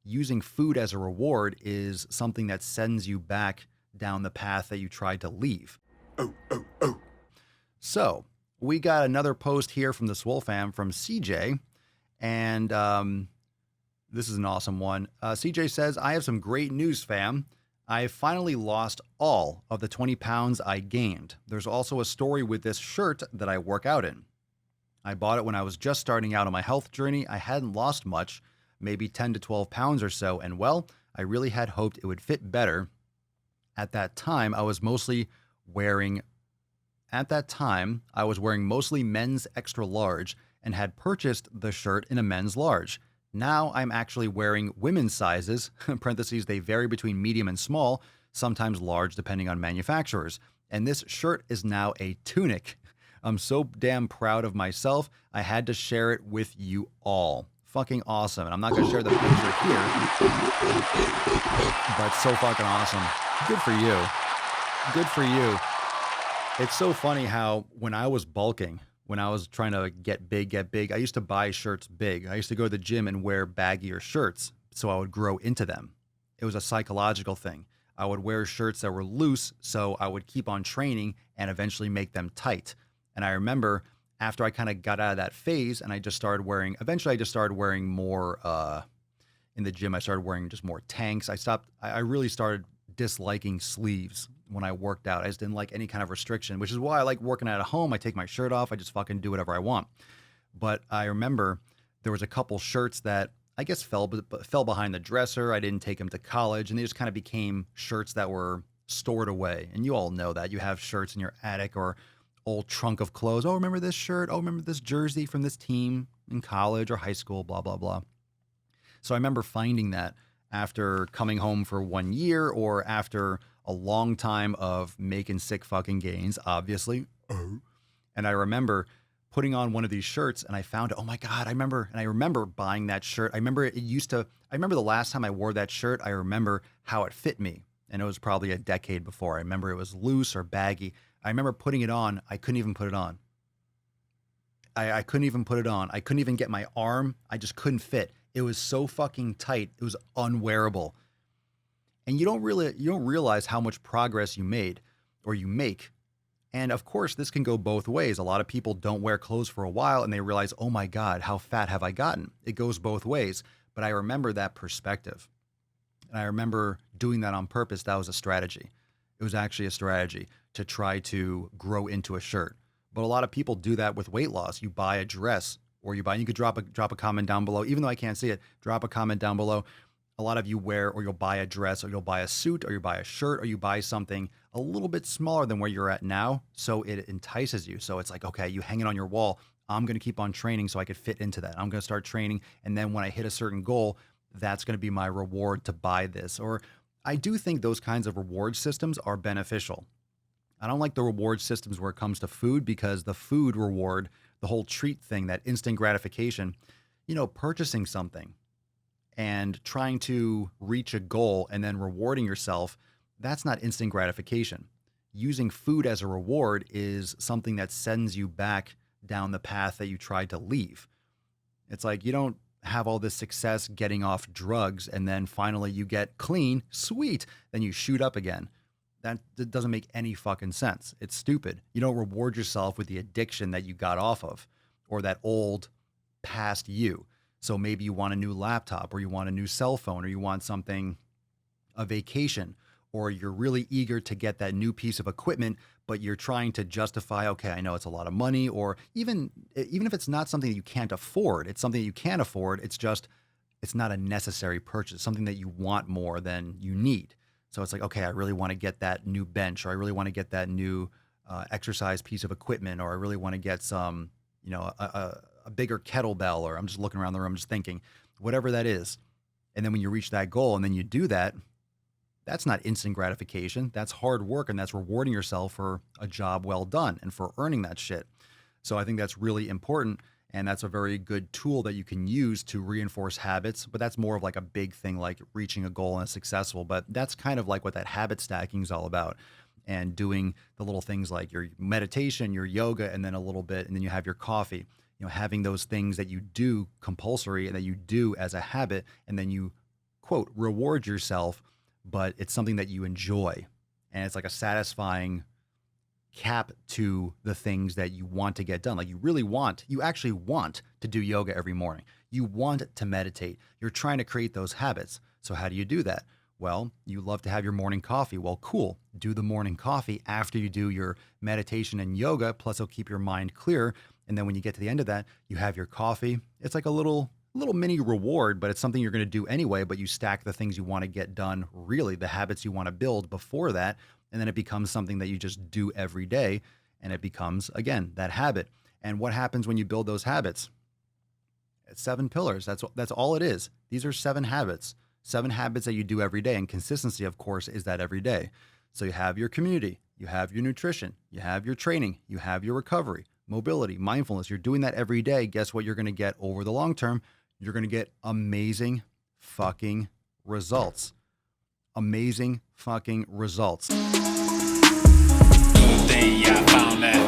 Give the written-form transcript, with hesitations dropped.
using food as a reward is something that sends you back down the path that you tried to leave. So we got another post here from the SwoleFam from CJ, and this is an awesome one. CJ says, I have some great news, fam. I finally lost all of the 20 pounds I gained. There's also a story with this shirt that I work out in. I bought it when I was just starting out on my health journey. I hadn't lost much, maybe 10 to 12 pounds or so, and well, I really had hoped it would fit better. At that time, I was wearing wearing mostly men's extra large and had purchased the shirt in a men's large. Now I'm actually wearing women's sizes, parentheses, they vary between medium and small, sometimes large depending on manufacturers. And this shirt is now a tunic. I'm so damn proud of myself. I had to share it with you all. Fucking awesome. And I'm not going to share the picture here, but so fucking awesome. Good for you. Good for you. It's so funny how when I was bulking, when I was trying to get big, I used to buy shirts big. I used to go to the gym and wear baggier shirts so I would grow into them. It was a psychological thing. I would wear shirts that were loose so I would keep on training and eventually make them tight. And I remember after I kind of got out of that phase and eventually I just started wearing more in the gym. I started wearing just more tanks. I really started disliking sleeves when I worked out. I just didn't like any kind of restriction, which is why I like working out at home. I take my shirt off. I just fucking do whatever I want. But I remember there was a couple shirts that I guess fell behind the dresser. I didn't take them to college, and they just kind of became shirts that were stored away. And you all know that. You have shirts in your attic or old trunk of clothes. Oh, remember this shirt? Oh, remember this jersey from this team in college or high school, blah, blah, blah. So I remember finding that after coming home for 1 year or after a long time of making sick fucking gains, obviously. And I remember putting on one of these shirts and I found it. Oh my God, I remember buying that shirt. I remember the last time I wore that shirt, I remember how it fit me. And it was probably a decade before. I remember it was loose or baggy. I remember putting it on. I couldn't even put it on. I couldn't even put it on. I couldn't even get my arm. I just couldn't fit. It was so fucking tight. It was unwearable. And you don't realize how much progress you made or you make. And of course, this can go both ways. A lot of people don't wear clothes for a while and they realize, oh my God, how fat have I gotten? It goes both ways. But I remember that perspective. And I remember doing that on purpose. That was a strategy. It was actually a strategy to try to grow into a shirt. But a lot of people do that with weight loss. You buy a dress or you could drop a comment down below. Even though I can't see it, drop a comment down below. A lot of you wear or you'll buy a dress or you'll buy a suit or you buy a shirt or you buy something a little bit smaller than where you're at now. So it entices you. So it's like, okay, you hang it on your wall. I'm going to keep on training so I could fit into that. I'm going to start training. And then when I hit a certain goal, that's going to be my reward to buy this. Or I do think those kinds of reward systems are beneficial. I don't like the reward systems where it comes to food because the food reward, the whole treat thing, that instant gratification, purchasing something and trying to reach a goal and then rewarding yourself, that's not instant gratification. Using food as a reward is something that sends you back down the path that you tried to leave. It's like you don't have all this success getting off drugs and then finally you get clean, sweet, then you shoot up again. That doesn't make any fucking sense. It's stupid. You don't reward yourself with the addiction that you got off of or that old past you. So maybe you want a new laptop or you want a new cell phone or you want a vacation, or you're really eager to get that new piece of equipment, but you're trying to justify, okay, I know it's a lot of money, or even if it's not something that you can't afford, it's something that you can afford. It's not a necessary purchase, something that you want more than you need. So it's like, okay, I really want to get that new bench, or I really want to get that new exercise piece of equipment, or I really want to get some, a bigger kettlebell, or I'm just looking around the room, just thinking, whatever that is. And then when you reach that goal and then you do that, that's not instant gratification. That's hard work, and that's rewarding yourself for a job well done and for earning that shit. So I think that's really important. And that's a very good tool that you can use to reinforce habits. But that's more of like a big thing, like reaching a goal and successful. But that's kind of like what that habit stacking is all about. And doing the little things like your meditation, your yoga, and then a little bit, and then you have your coffee. Having those things that you do compulsory and that you do as a habit, and then you quote, reward yourself, but it's something that you enjoy. And it's like a satisfying cap to the things that you want to get done. Like you actually want to do yoga every morning. You want to meditate. You're trying to create those habits. So how do you do that? Well, you love to have your morning coffee. Well, cool. Do the morning coffee after you do your meditation and yoga, plus it'll keep your mind clear. And then when you get to the end of that, you have your coffee. It's like a little mini reward, but it's something you're going to do anyway, but you stack the things you want to get done, really the habits you want to build before that. And then it becomes something that you just do every day. And it becomes, again, that habit. And what happens when you build those habits? It's 7 pillars. That's all it is. These are 7 habits. 7 habits that you do every day. And consistency, of course, is that every day. So you have your community, you have your nutrition, you have your training, you have your recovery, mobility, mindfulness. You're doing that every day. Guess what you're going to get over the long term? You're going to get amazing fucking results. Amazing fucking results. Good thing I found that